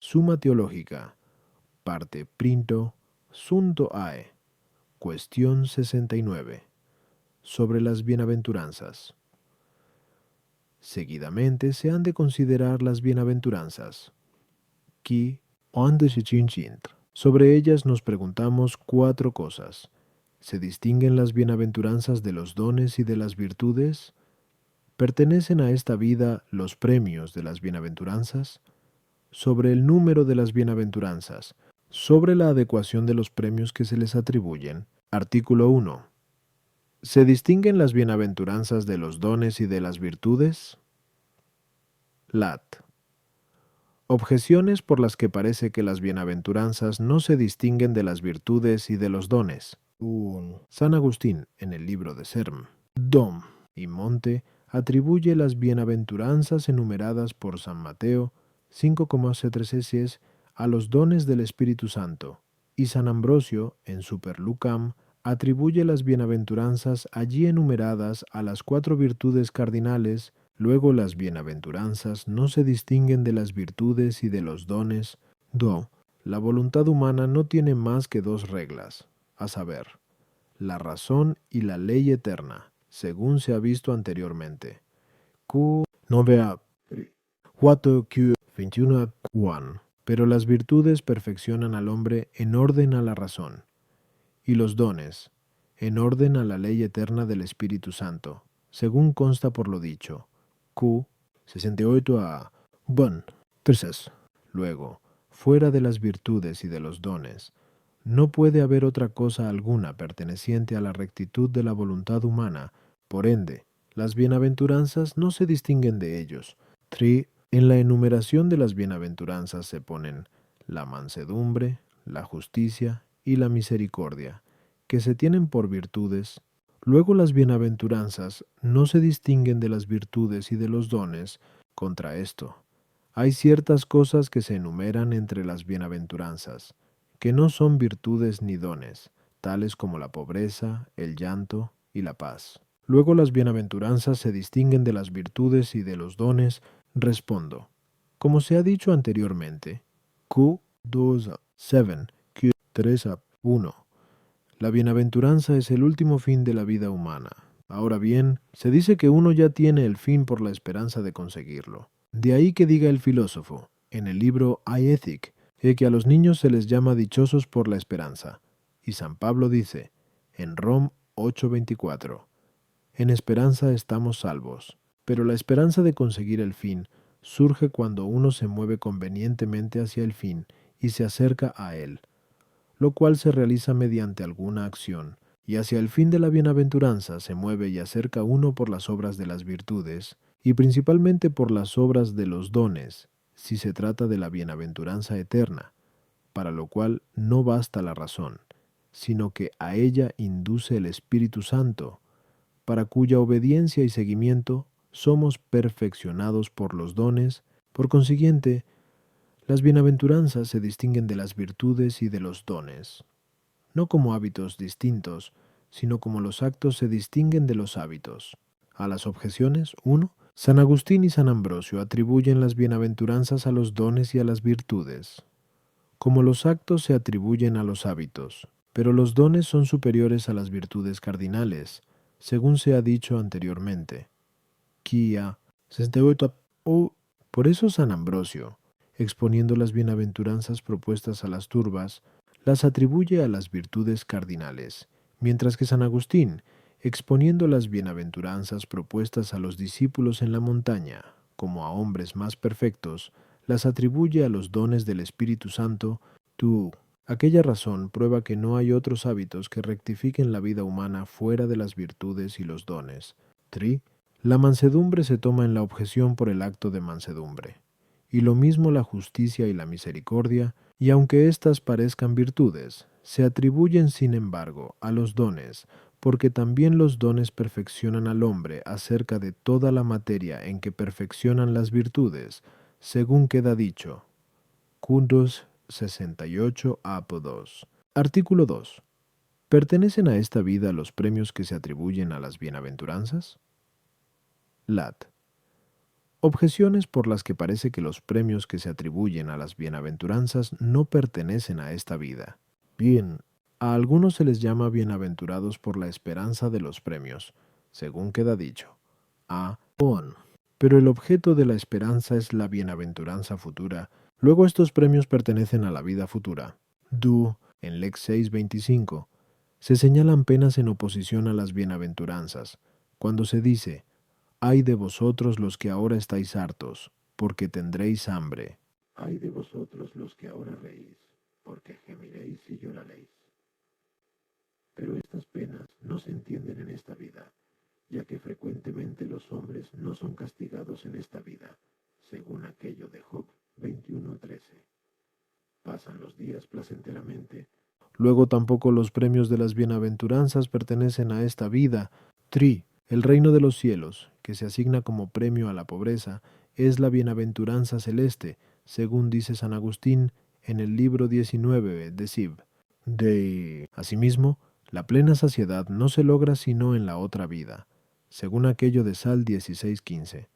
Summa Teológica, parte Printo, Sunto Ae, cuestión 69, sobre las bienaventuranzas. Seguidamente se han de considerar las bienaventuranzas. Qui onde se chinchint. Sobre ellas nos preguntamos 4 cosas. ¿Se distinguen las bienaventuranzas de los dones y de las virtudes? ¿Pertenecen a esta vida los premios de las bienaventuranzas? Sobre el número de las bienaventuranzas, sobre la adecuación de los premios que se les atribuyen. Artículo 1. ¿Se distinguen las bienaventuranzas de los dones y de las virtudes? Lat. Objeciones por las que parece que las bienaventuranzas no se distinguen de las virtudes y de los dones. 1. San Agustín, en el libro de Serm. Dom y Monte, atribuye las bienaventuranzas enumeradas por San Mateo 5,7 a los dones del Espíritu Santo, y San Ambrosio, en Super Lucam, atribuye las bienaventuranzas allí enumeradas a las 4 virtudes cardinales. Luego las bienaventuranzas no se distinguen de las virtudes y de los dones. Do. La voluntad humana no tiene más que 2 reglas, a saber, la razón y la ley eterna, según se ha visto anteriormente. Q. No vea 4Q 21 Pero las virtudes perfeccionan al hombre en orden a la razón, y los dones, en orden a la ley eterna del Espíritu Santo, según consta por lo dicho. Q. 68 a Bon. Terces. Luego, fuera de las virtudes y de los dones, no puede haber otra cosa alguna perteneciente a la rectitud de la voluntad humana, por ende, las bienaventuranzas no se distinguen de ellos. 3. En la enumeración de las bienaventuranzas se ponen la mansedumbre, la justicia y la misericordia, que se tienen por virtudes. Luego las bienaventuranzas no se distinguen de las virtudes y de los dones. Contra esto, hay ciertas cosas que se enumeran entre las bienaventuranzas, que no son virtudes ni dones, tales como la pobreza, el llanto y la paz. Luego las bienaventuranzas se distinguen de las virtudes y de los dones. Respondo, como se ha dicho anteriormente, Q2 a 7, Q3 a 1. La bienaventuranza es el último fin de la vida humana. Ahora bien, se dice que uno ya tiene el fin por la esperanza de conseguirlo. De ahí que diga el filósofo, en el libro I Ethic, que a los niños se les llama dichosos por la esperanza. Y San Pablo dice, en Rom 8:24, en esperanza estamos salvos. Pero la esperanza de conseguir el fin surge cuando uno se mueve convenientemente hacia el fin y se acerca a él, lo cual se realiza mediante alguna acción, y hacia el fin de la bienaventuranza se mueve y acerca uno por las obras de las virtudes, y principalmente por las obras de los dones, si se trata de la bienaventuranza eterna, para lo cual no basta la razón, sino que a ella induce el Espíritu Santo, para cuya obediencia y seguimiento somos perfeccionados por los dones. Por consiguiente, las bienaventuranzas se distinguen de las virtudes y de los dones, no como hábitos distintos, sino como los actos se distinguen de los hábitos. A las objeciones, 1. San Agustín y San Ambrosio atribuyen las bienaventuranzas a los dones y a las virtudes, como los actos se atribuyen a los hábitos, pero los dones son superiores a las virtudes cardinales, según se ha dicho anteriormente. Kia 68 o. Por eso San Ambrosio, exponiendo las bienaventuranzas propuestas a las turbas, las atribuye a las virtudes cardinales, mientras que San Agustín, exponiendo las bienaventuranzas propuestas a los discípulos en la montaña, como a hombres más perfectos, las atribuye a los dones del Espíritu Santo. Tú, aquella razón prueba que no hay otros hábitos que rectifiquen la vida humana fuera de las virtudes y los dones. 3. La mansedumbre se toma en la objeción por el acto de mansedumbre, y lo mismo la justicia y la misericordia, y aunque éstas parezcan virtudes, se atribuyen sin embargo a los dones, porque también los dones perfeccionan al hombre acerca de toda la materia en que perfeccionan las virtudes, según queda dicho. Cundos 68 Apo 2. Artículo 2. ¿Pertenecen a esta vida los premios que se atribuyen a las bienaventuranzas? Lat. Objeciones por las que parece que los premios que se atribuyen a las bienaventuranzas no pertenecen a esta vida. Bien, a algunos se les llama bienaventurados por la esperanza de los premios, según queda dicho. A. On. Pero el objeto de la esperanza es la bienaventuranza futura. Luego estos premios pertenecen a la vida futura. Du. En Lex 6:25. Se señalan penas en oposición a las bienaventuranzas, cuando se dice: ay de vosotros los que ahora estáis hartos, porque tendréis hambre. Ay de vosotros los que ahora reís, porque gemiréis y lloraréis. Pero estas penas no se entienden en esta vida, ya que frecuentemente los hombres no son castigados en esta vida, según aquello de Job 21:13. Pasan los días placenteramente. Luego tampoco los premios de las bienaventuranzas pertenecen a esta vida. Tri. El reino de los cielos, que se asigna como premio a la pobreza, es la bienaventuranza celeste, según dice San Agustín en el libro 19 de Sib. De. Asimismo, la plena saciedad no se logra sino en la otra vida, según aquello de Sal 16:15.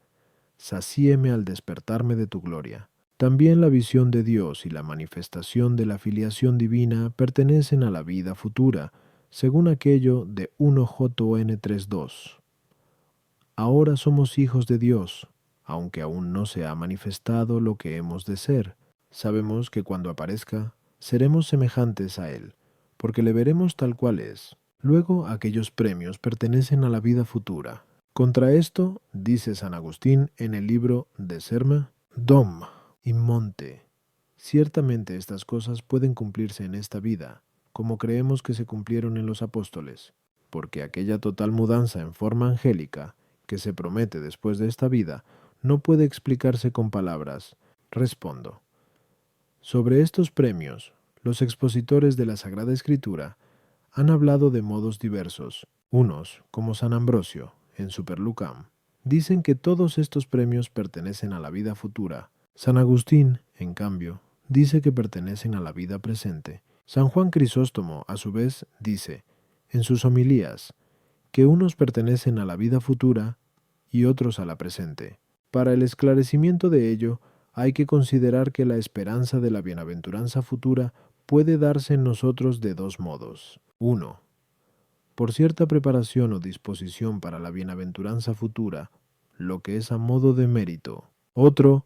Sacíeme al despertarme de tu gloria. También la visión de Dios y la manifestación de la filiación divina pertenecen a la vida futura, según aquello de 1 Jon 3:2. Ahora somos hijos de Dios, aunque aún no se ha manifestado lo que hemos de ser. Sabemos que cuando aparezca, seremos semejantes a Él, porque le veremos tal cual es. Luego, aquellos premios pertenecen a la vida futura. Contra esto, dice San Agustín en el libro de Serma, Dom y Monte. Ciertamente estas cosas pueden cumplirse en esta vida, como creemos que se cumplieron en los apóstoles, porque aquella total mudanza en forma angélica que se promete después de esta vida no puede explicarse con palabras. Respondo. Sobre estos premios, los expositores de la Sagrada Escritura han hablado de modos diversos. Unos, como San Ambrosio, en Superlucam, dicen que todos estos premios pertenecen a la vida futura. San Agustín, en cambio, dice que pertenecen a la vida presente. San Juan Crisóstomo, a su vez, dice, en sus homilías, que unos pertenecen a la vida futura y otros a la presente. Para el esclarecimiento de ello, hay que considerar que la esperanza de la bienaventuranza futura puede darse en nosotros de dos modos. 1. Por cierta preparación o disposición para la bienaventuranza futura, lo que es a modo de mérito. Otro,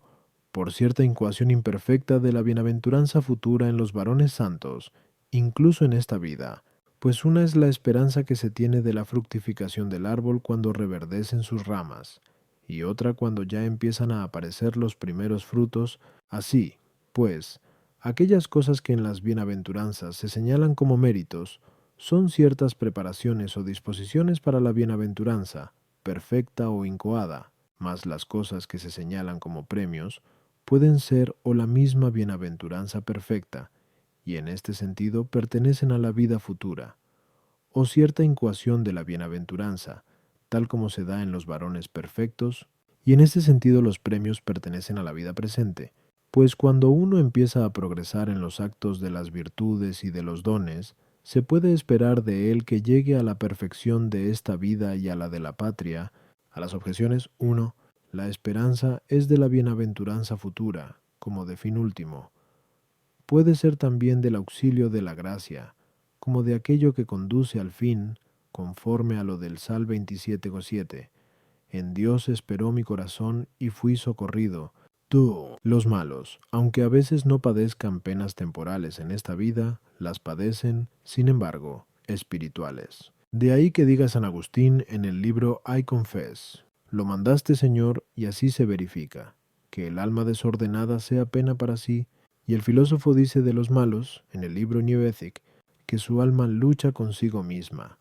por cierta incuación imperfecta de la bienaventuranza futura en los varones santos, incluso en esta vida, pues una es la esperanza que se tiene de la fructificación del árbol cuando reverdecen sus ramas, y otra cuando ya empiezan a aparecer los primeros frutos. Así, pues, aquellas cosas que en las bienaventuranzas se señalan como méritos, son ciertas preparaciones o disposiciones para la bienaventuranza, perfecta o incoada, mas las cosas que se señalan como premios pueden ser o la misma bienaventuranza perfecta, y en este sentido pertenecen a la vida futura, o cierta incoación de la bienaventuranza, tal como se da en los varones perfectos, y en este sentido los premios pertenecen a la vida presente, pues cuando uno empieza a progresar en los actos de las virtudes y de los dones, se puede esperar de él que llegue a la perfección de esta vida y a la de la patria. A las objeciones 1. La esperanza es de la bienaventuranza futura, como de fin último. Puede ser también del auxilio de la gracia, como de aquello que conduce al fin, conforme a lo del Sal 27:7. En Dios esperó mi corazón y fui socorrido. Tú, los malos, aunque a veces no padezcan penas temporales en esta vida, las padecen, sin embargo, espirituales. De ahí que diga San Agustín en el libro I Confess, lo mandaste, Señor, y así se verifica, que el alma desordenada sea pena para sí, y el filósofo dice de los malos, en el libro New Ethic, que su alma lucha consigo misma,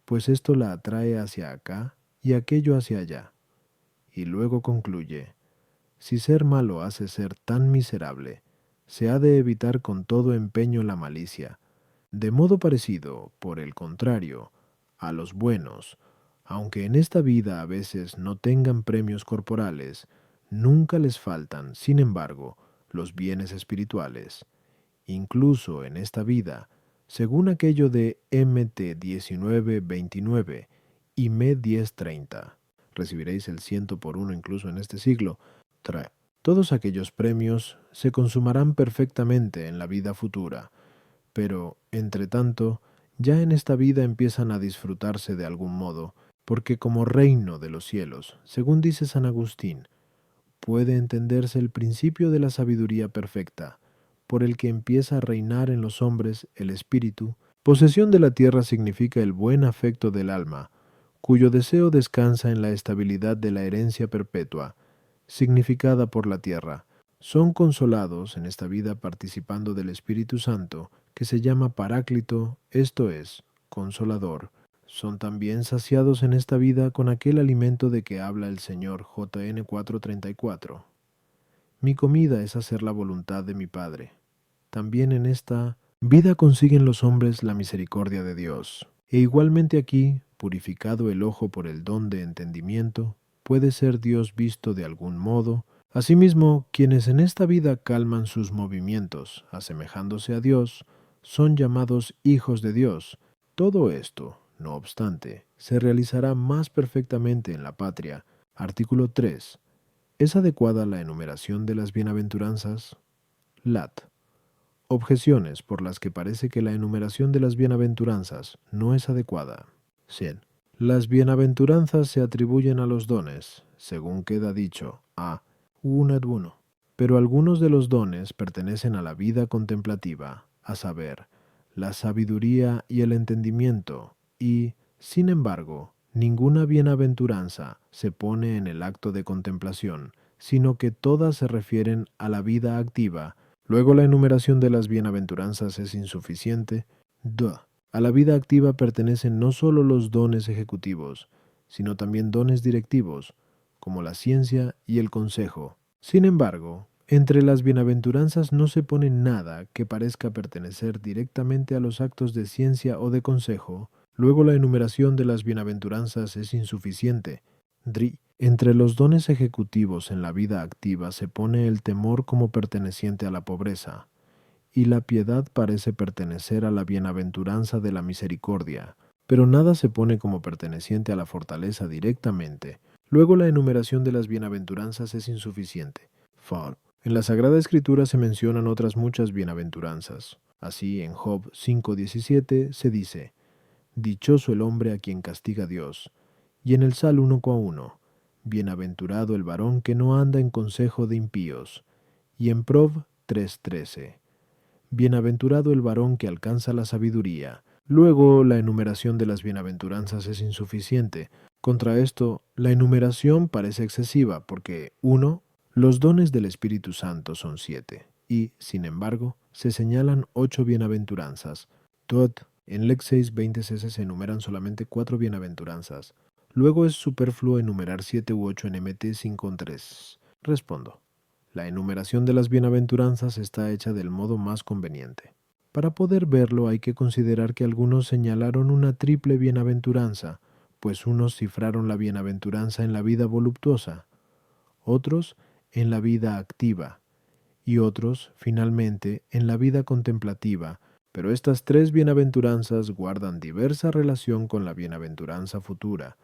pues esto la atrae hacia acá y aquello hacia allá. Y luego concluye, si ser malo hace ser tan miserable, se ha de evitar con todo empeño la malicia. De modo parecido, por el contrario, a los buenos, aunque en esta vida a veces no tengan premios corporales, nunca les faltan, sin embargo, los bienes espirituales. Incluso en esta vida, según aquello de Mt 19:29 y M 10:30. recibiréis el 100 por 1 incluso en este siglo. Todos aquellos premios se consumarán perfectamente en la vida futura, pero, entre tanto, ya en esta vida empiezan a disfrutarse de algún modo, porque como reino de los cielos, según dice San Agustín, puede entenderse el principio de la sabiduría perfecta, por el que empieza a reinar en los hombres el espíritu. Posesión de la tierra significa el buen afecto del alma, cuyo deseo descansa en la estabilidad de la herencia perpetua, significada por la tierra. Son consolados en esta vida participando del Espíritu Santo, que se llama Paráclito, esto es, consolador. Son también saciados en esta vida con aquel alimento de que habla el Señor JN 4:34. Mi comida es hacer la voluntad de mi Padre. También en esta vida consiguen los hombres la misericordia de Dios. E igualmente aquí, purificado el ojo por el don de entendimiento, puede ser Dios visto de algún modo. Asimismo, quienes en esta vida calman sus movimientos, asemejándose a Dios, son llamados hijos de Dios. Todo esto, no obstante, se realizará más perfectamente en la patria. Artículo 3. ¿Es adecuada la enumeración de las bienaventuranzas? Lat. Objeciones por las que parece que la enumeración de las bienaventuranzas no es adecuada. 100. Las bienaventuranzas se atribuyen a los dones, según queda dicho, a 1 pero algunos de los dones pertenecen a la vida contemplativa, a saber, la sabiduría y el entendimiento, y, sin embargo, ninguna bienaventuranza se pone en el acto de contemplación, sino que todas se refieren a la vida activa. Luego la enumeración de las bienaventuranzas es insuficiente. 2. A la vida activa pertenecen no solo los dones ejecutivos, sino también dones directivos, como la ciencia y el consejo. Sin embargo, entre las bienaventuranzas no se pone nada que parezca pertenecer directamente a los actos de ciencia o de consejo. Luego la enumeración de las bienaventuranzas es insuficiente. Entre los dones ejecutivos en la vida activa se pone el temor como perteneciente a la pobreza, y la piedad parece pertenecer a la bienaventuranza de la misericordia, pero nada se pone como perteneciente a la fortaleza directamente. Luego la enumeración de las bienaventuranzas es insuficiente. En la Sagrada Escritura se mencionan otras muchas bienaventuranzas. Así, en Job 5:17 se dice, «Dichoso el hombre a quien castiga Dios». Y en el Sal 1:1, «Bienaventurado el varón que no anda en consejo de impíos». Y en Prov 3:13, «Bienaventurado el varón que alcanza la sabiduría». Luego, la enumeración de las bienaventuranzas es insuficiente. Contra esto, la enumeración parece excesiva porque 1. Los dones del Espíritu Santo son 7, y, sin embargo, se señalan 8 bienaventuranzas. En Lex 6:20 se enumeran solamente 4 bienaventuranzas. Luego es superfluo enumerar 7 u 8 en MT 5:3. Respondo. La enumeración de las bienaventuranzas está hecha del modo más conveniente. Para poder verlo hay que considerar que algunos señalaron una triple bienaventuranza, pues unos cifraron la bienaventuranza en la vida voluptuosa, otros en la vida activa, y otros, finalmente, en la vida contemplativa, pero estas 3 bienaventuranzas guardan diversa relación con la bienaventuranza futura,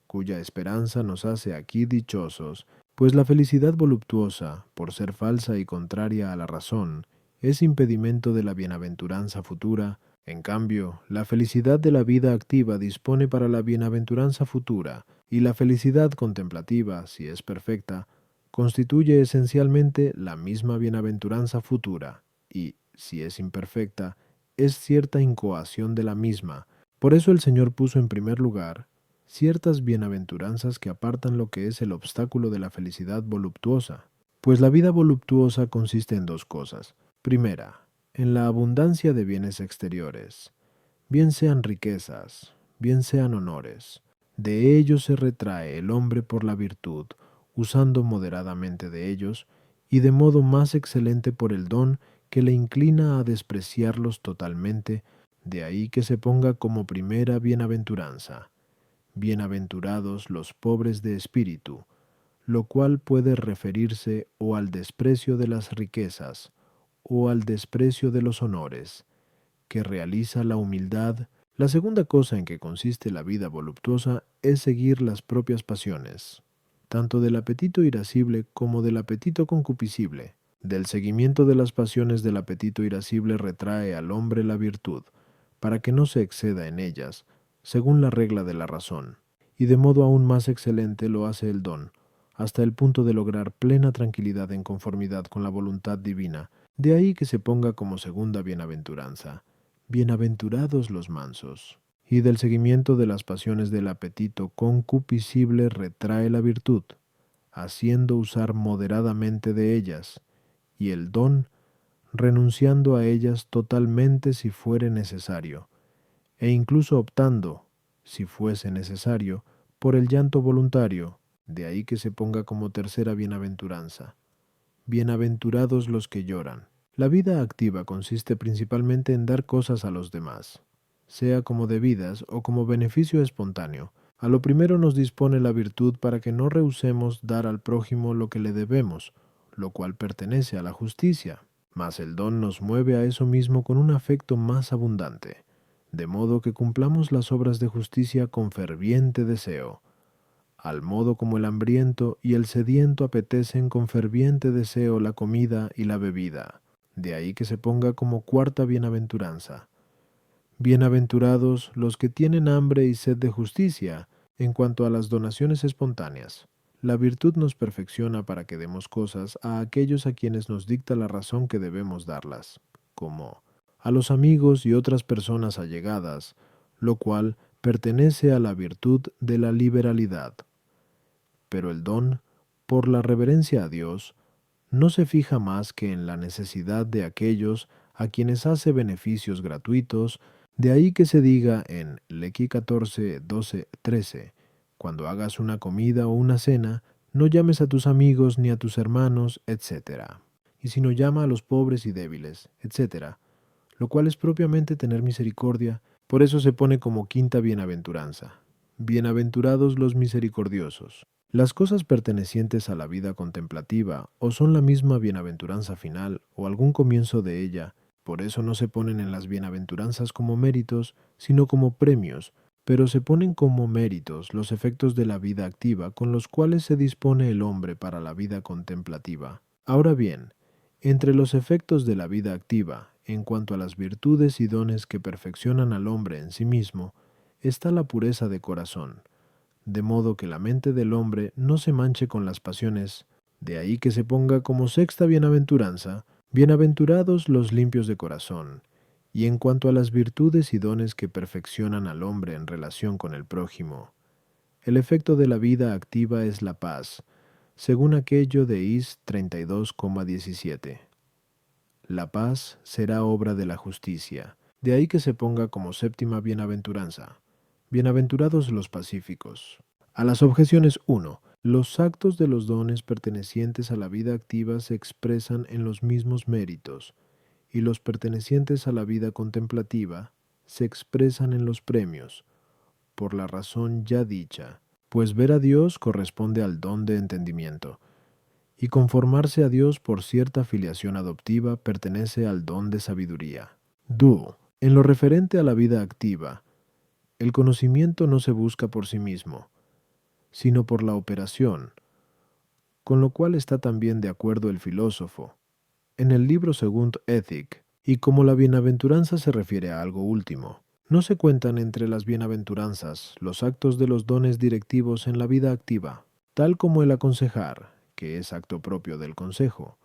cuya esperanza nos hace aquí dichosos, pues la felicidad voluptuosa, por ser falsa y contraria a la razón, es impedimento de la bienaventuranza futura. En cambio, la felicidad de la vida activa dispone para la bienaventuranza futura, y la felicidad contemplativa, si es perfecta, constituye esencialmente la misma bienaventuranza futura, y, si es imperfecta, es cierta incoación de la misma. Por eso el Señor puso en primer lugar ciertas bienaventuranzas que apartan lo que es el obstáculo de la felicidad voluptuosa, pues la vida voluptuosa consiste en 2 cosas. Primera, en la abundancia de bienes exteriores, bien sean riquezas, bien sean honores. De ellos se retrae el hombre por la virtud, usando moderadamente de ellos, y de modo más excelente por el don que le inclina a despreciarlos totalmente, de ahí que se ponga como primera bienaventuranza. Bienaventurados los pobres de espíritu, lo cual puede referirse o al desprecio de las riquezas, o al desprecio de los honores, que realiza la humildad, La segunda cosa en que consiste la vida voluptuosa es seguir las propias pasiones, tanto del apetito irascible como del apetito concupiscible. Del seguimiento de las pasiones del apetito irascible retrae al hombre la virtud, para que no se exceda en ellas, según la regla de la razón, y de modo aún más excelente lo hace el don, hasta el punto de lograr plena tranquilidad en conformidad con la voluntad divina. De ahí que se ponga como segunda bienaventuranza: bienaventurados los mansos. Y del seguimiento de las pasiones del apetito concupiscible retrae la virtud, haciendo usar moderadamente de ellas, y el don, renunciando a ellas totalmente si fuere necesario, e incluso optando, si fuese necesario, por el llanto voluntario. De ahí que se ponga como tercera bienaventuranza: bienaventurados los que lloran. La vida activa consiste principalmente en dar cosas a los demás, sea como debidas o como beneficio espontáneo. A lo primero nos dispone la virtud para que no rehusemos dar al prójimo lo que le debemos, lo cual pertenece a la justicia. Mas el don nos mueve a eso mismo con un afecto más abundante, de modo que cumplamos las obras de justicia con ferviente deseo, al modo como el hambriento y el sediento apetecen con ferviente deseo la comida y la bebida. De ahí que se ponga como cuarta bienaventuranza: bienaventurados los que tienen hambre y sed de justicia. En cuanto a las donaciones espontáneas, la virtud nos perfecciona para que demos cosas a aquellos a quienes nos dicta la razón que debemos darlas, como a los amigos y otras personas allegadas, lo cual pertenece a la virtud de la liberalidad. Pero el don, por la reverencia a Dios, no se fija más que en la necesidad de aquellos a quienes hace beneficios gratuitos. De ahí que se diga en Leví 14, 12, 13, cuando hagas una comida o una cena, no llames a tus amigos ni a tus hermanos, etc. Y sino llama a los pobres y débiles, etc., lo cual es propiamente tener misericordia. Por eso se pone como quinta bienaventuranza: bienaventurados los misericordiosos. Las cosas pertenecientes a la vida contemplativa o son la misma bienaventuranza final o algún comienzo de ella. Por eso no se ponen en las bienaventuranzas como méritos, sino como premios, pero se ponen como méritos los efectos de la vida activa con los cuales se dispone el hombre para la vida contemplativa. Ahora bien, entre los efectos de la vida activa, en cuanto a las virtudes y dones que perfeccionan al hombre en sí mismo, está la pureza de corazón, de modo que la mente del hombre no se manche con las pasiones. De ahí que se ponga como sexta bienaventuranza: bienaventurados los limpios de corazón. Y en cuanto a las virtudes y dones que perfeccionan al hombre en relación con el prójimo, el efecto de la vida activa es la paz, según aquello de Is 32,17. La paz será obra de la justicia. De ahí que se ponga como séptima bienaventuranza: bienaventurados los pacíficos. A las objeciones 1. Los actos de los dones pertenecientes a la vida activa se expresan en los mismos méritos, y los pertenecientes a la vida contemplativa se expresan en los premios, por la razón ya dicha, pues ver a Dios corresponde al don de entendimiento, y conformarse a Dios por cierta filiación adoptiva pertenece al don de sabiduría. En lo referente a la vida activa, el conocimiento no se busca por sí mismo, sino por la operación, con lo cual está también de acuerdo el filósofo. En el libro segundo Ethic, y como la bienaventuranza se refiere a algo último, no se cuentan entre las bienaventuranzas los actos de los dones directivos en la vida activa, tal como el aconsejar, que es acto propio del consejo,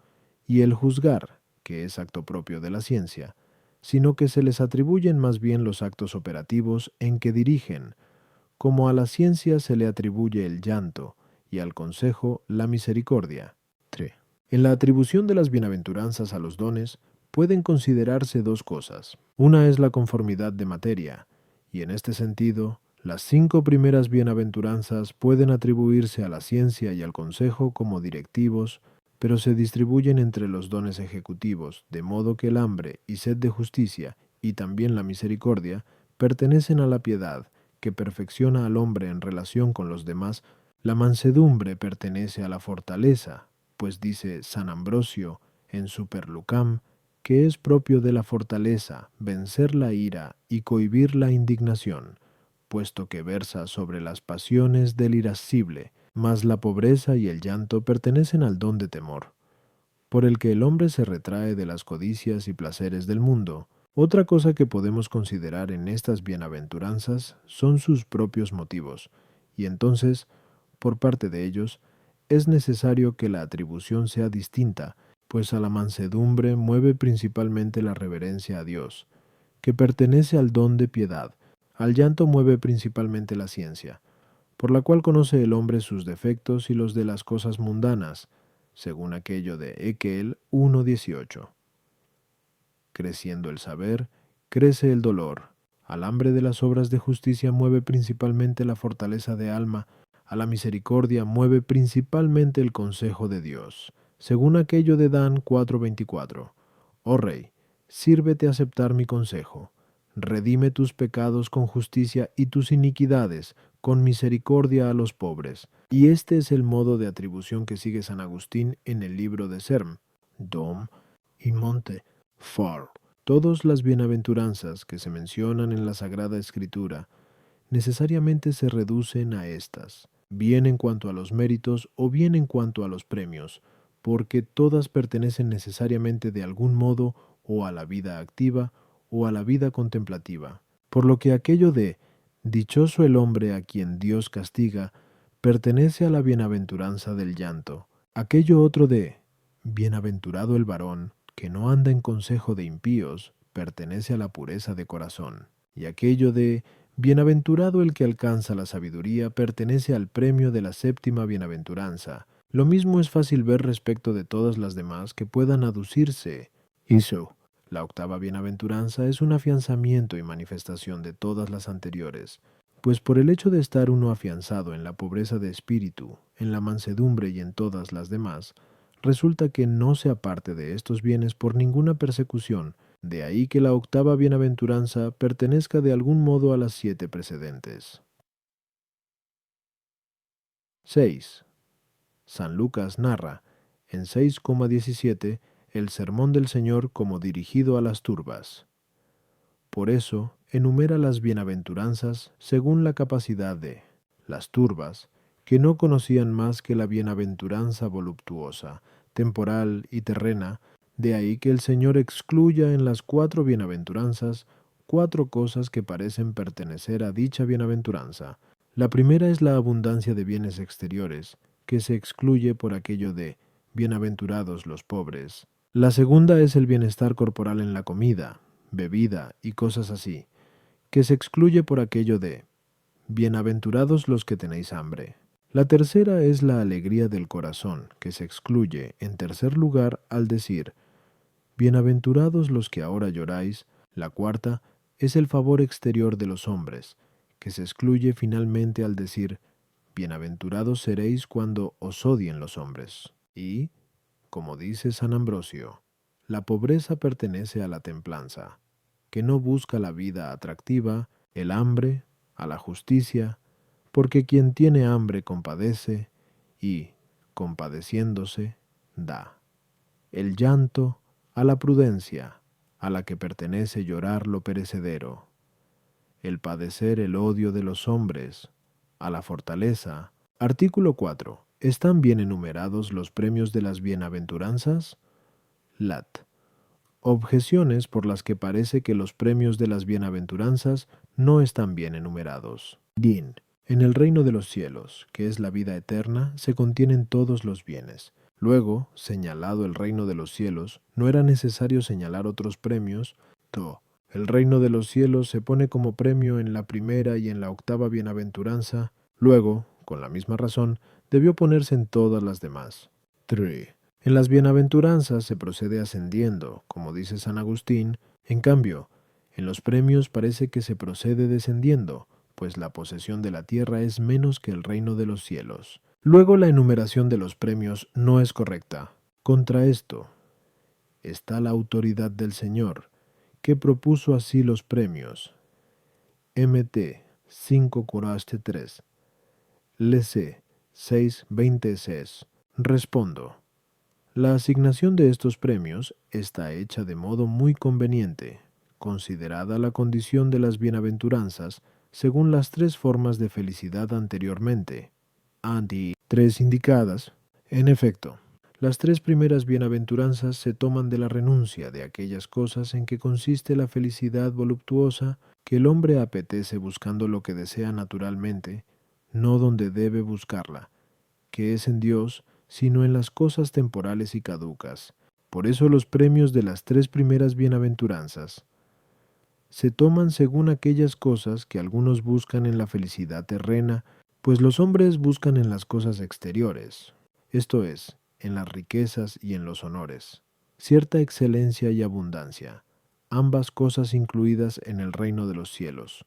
y el juzgar, que es acto propio de la ciencia, sino que se les atribuyen más bien los actos operativos en que dirigen, como a la ciencia se le atribuye el llanto y al consejo la misericordia. 3. En la atribución de las bienaventuranzas a los dones pueden considerarse dos cosas. Una es la conformidad de materia, y en este sentido, las 5 primeras bienaventuranzas pueden atribuirse a la ciencia y al consejo como directivos, pero se distribuyen entre los dones ejecutivos, de modo que el hambre y sed de justicia, y también la misericordia, pertenecen a la piedad, que perfecciona al hombre en relación con los demás. La mansedumbre pertenece a la fortaleza, pues dice San Ambrosio en Superlucam, que es propio de la fortaleza, vencer la ira y cohibir la indignación, puesto que versa sobre las pasiones del irascible, mas la pobreza y el llanto pertenecen al don de temor, por el que el hombre se retrae de las codicias y placeres del mundo. Otra cosa que podemos considerar en estas bienaventuranzas son sus propios motivos, y entonces, por parte de ellos, es necesario que la atribución sea distinta, pues a la mansedumbre mueve principalmente la reverencia a Dios, que pertenece al don de piedad. Al llanto mueve principalmente la ciencia, por la cual conoce el hombre sus defectos y los de las cosas mundanas, según aquello de Ezequiel 1:18. Creciendo el saber, crece el dolor. Al hambre de las obras de justicia mueve principalmente la fortaleza de alma, a la misericordia mueve principalmente el consejo de Dios, según aquello de Dan 4:24. Oh Rey, sírvete aceptar mi consejo. Redime tus pecados con justicia y tus iniquidades con misericordia a los pobres. Y este es el modo de atribución que sigue San Agustín en el libro de Serm, Dom y Monte. Far. Todas las bienaventuranzas que se mencionan en la Sagrada Escritura necesariamente se reducen a estas, bien en cuanto a los méritos o bien en cuanto a los premios, porque todas pertenecen necesariamente de algún modo o a la vida activa o a la vida contemplativa. Por lo que aquello de dichoso el hombre a quien Dios castiga pertenece a la bienaventuranza del llanto. Aquello otro de bienaventurado el varón que no anda en consejo de impíos, pertenece a la pureza de corazón. Y aquello de bienaventurado el que alcanza la sabiduría pertenece al premio de la séptima bienaventuranza. Lo mismo es fácil ver respecto de todas las demás que puedan aducirse. Hizo. La octava bienaventuranza es un afianzamiento y manifestación de todas las anteriores, pues por el hecho de estar uno afianzado en la pobreza de espíritu, en la mansedumbre y en todas las demás, resulta que no se aparte de estos bienes por ninguna persecución, de ahí que la octava bienaventuranza pertenezca de algún modo a las 7 precedentes. 6. San Lucas narra, en 6,17, el sermón del Señor como dirigido a las turbas. Por eso, enumera las bienaventuranzas según la capacidad de las turbas, que no conocían más que la bienaventuranza voluptuosa, temporal y terrena, de ahí que el Señor excluya en las 4 bienaventuranzas 4 cosas que parecen pertenecer a dicha bienaventuranza. La primera es la abundancia de bienes exteriores, que se excluye por aquello de bienaventurados los pobres. La segunda es el bienestar corporal en la comida, bebida y cosas así, que se excluye por aquello de bienaventurados los que tenéis hambre. La tercera es la alegría del corazón, que se excluye, en tercer lugar, al decir bienaventurados los que ahora lloráis. La cuarta es el favor exterior de los hombres, que se excluye finalmente al decir bienaventurados seréis cuando os odien los hombres. Y, como dice San Ambrosio, la pobreza pertenece a la templanza, que no busca la vida atractiva, el hambre, a la justicia, porque quien tiene hambre compadece y, compadeciéndose, da. El llanto, a la prudencia, a la que pertenece llorar lo perecedero. El padecer el odio de los hombres, a la fortaleza. Artículo 4. ¿Están bien enumerados los premios de las bienaventuranzas? Lat. Objeciones por las que parece que los premios de las bienaventuranzas no están bien enumerados. Din. En el reino de los cielos, que es la vida eterna, se contienen todos los bienes. Luego, señalado el reino de los cielos, no era necesario señalar otros premios. To. El reino de los cielos se pone como premio en la primera y en la octava bienaventuranza. Luego, con la misma razón, debió ponerse en todas las demás. 3. En las bienaventuranzas se procede ascendiendo, como dice San Agustín. En cambio, en los premios parece que se procede descendiendo, pues la posesión de la tierra es menos que el reino de los cielos. Luego la enumeración de los premios no es correcta. Contra esto está la autoridad del Señor, que propuso así los premios. Mt 5:3. Lc 6:26. Respondo. La asignación de estos premios está hecha de modo muy conveniente, considerada la condición de las bienaventuranzas según las tres formas de felicidad anteriormente, tres indicadas. En efecto, las tres primeras bienaventuranzas se toman de la renuncia de aquellas cosas en que consiste la felicidad voluptuosa que el hombre apetece buscando lo que desea naturalmente, no donde debe buscarla, que es en Dios, sino en las cosas temporales y caducas. Por eso los premios de las tres primeras bienaventuranzas se toman según aquellas cosas que algunos buscan en la felicidad terrena, pues los hombres buscan en las cosas exteriores, esto es, en las riquezas y en los honores, cierta excelencia y abundancia, ambas cosas incluidas en el reino de los cielos,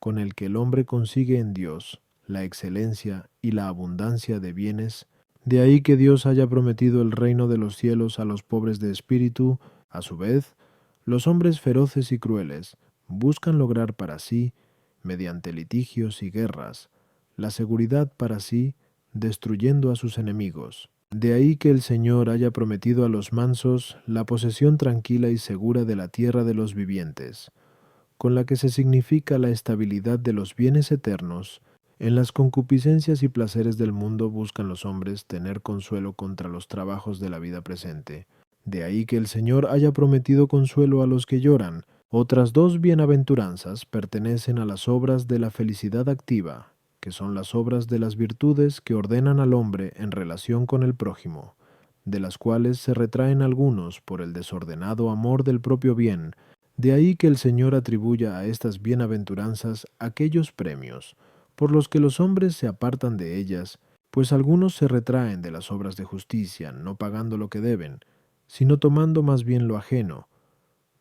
con el que el hombre consigue en Dios la excelencia y la abundancia de bienes. De ahí que Dios haya prometido el reino de los cielos a los pobres de espíritu. A su vez, los hombres feroces y crueles buscan lograr para sí, mediante litigios y guerras, la seguridad para sí, destruyendo a sus enemigos. De ahí que el Señor haya prometido a los mansos la posesión tranquila y segura de la tierra de los vivientes, con la que se significa la estabilidad de los bienes eternos. En las concupiscencias y placeres del mundo buscan los hombres tener consuelo contra los trabajos de la vida presente. De ahí que el Señor haya prometido consuelo a los que lloran. Otras dos bienaventuranzas pertenecen a las obras de la felicidad activa, que son las obras de las virtudes que ordenan al hombre en relación con el prójimo, de las cuales se retraen algunos por el desordenado amor del propio bien. De ahí que el Señor atribuya a estas bienaventuranzas aquellos premios, por los que los hombres se apartan de ellas, pues algunos se retraen de las obras de justicia, no pagando lo que deben, sino tomando más bien lo ajeno,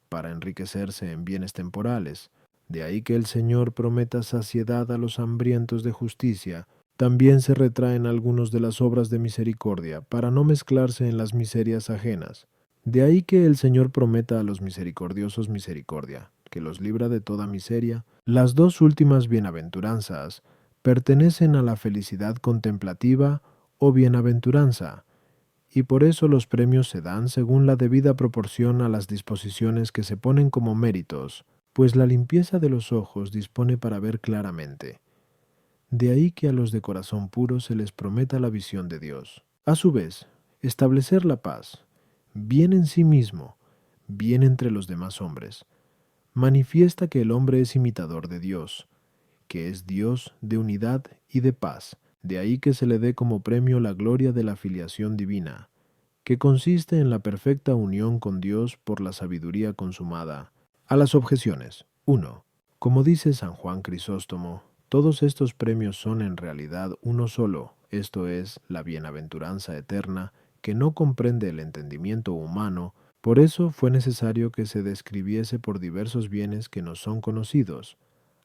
para enriquecerse en bienes temporales. De ahí que el Señor prometa saciedad a los hambrientos de justicia. También se retraen algunos de las obras de misericordia, para no mezclarse en las miserias ajenas. De ahí que el Señor prometa a los misericordiosos misericordia, que los libra de toda miseria. Las dos últimas bienaventuranzas pertenecen a la felicidad contemplativa o bienaventuranza, y por eso los premios se dan según la debida proporción a las disposiciones que se ponen como méritos, pues la limpieza de los ojos dispone para ver claramente. De ahí que a los de corazón puro se les prometa la visión de Dios. A su vez, establecer la paz, bien en sí mismo, bien entre los demás hombres, manifiesta que el hombre es imitador de Dios, que es Dios de unidad y de paz. De ahí que se le dé como premio la gloria de la filiación divina, que consiste en la perfecta unión con Dios por la sabiduría consumada. A las objeciones. 1. Como dice San Juan Crisóstomo, todos estos premios son en realidad uno solo, esto es, la bienaventuranza eterna, que no comprende el entendimiento humano. Por eso fue necesario que se describiese por diversos bienes que nos son conocidos,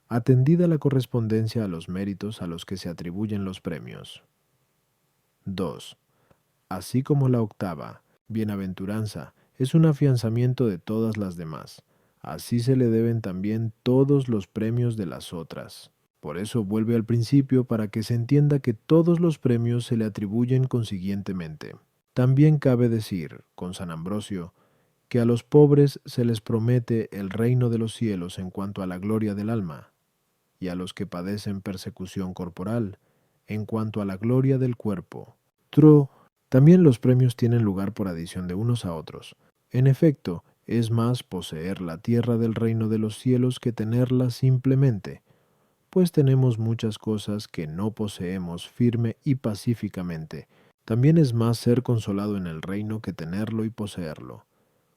atendida la correspondencia a los méritos a los que se atribuyen los premios. 2. Así como la octava, bienaventuranza, es un afianzamiento de todas las demás, así se le deben también todos los premios de las otras. Por eso vuelve al principio para que se entienda que todos los premios se le atribuyen consiguientemente. También cabe decir, con San Ambrosio, que a los pobres se les promete el reino de los cielos en cuanto a la gloria del alma, y a los que padecen persecución corporal, en cuanto a la gloria del cuerpo. También los premios tienen lugar por adición de unos a otros. En efecto, es más poseer la tierra del reino de los cielos que tenerla simplemente, pues tenemos muchas cosas que no poseemos firme y pacíficamente. También es más ser consolado en el reino que tenerlo y poseerlo,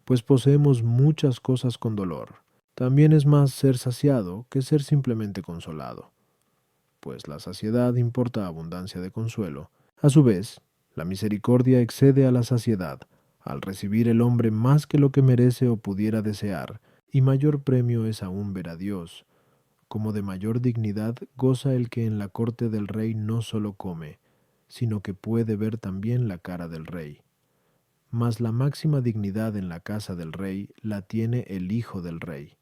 pues poseemos muchas cosas con dolor. También es más ser saciado que ser simplemente consolado, pues la saciedad importa abundancia de consuelo. A su vez, la misericordia excede a la saciedad, al recibir el hombre más que lo que merece o pudiera desear, y mayor premio es aún ver a Dios. Como de mayor dignidad goza el que en la corte del rey no solo come, sino que puede ver también la cara del rey. Mas la máxima dignidad en la casa del rey la tiene el hijo del rey.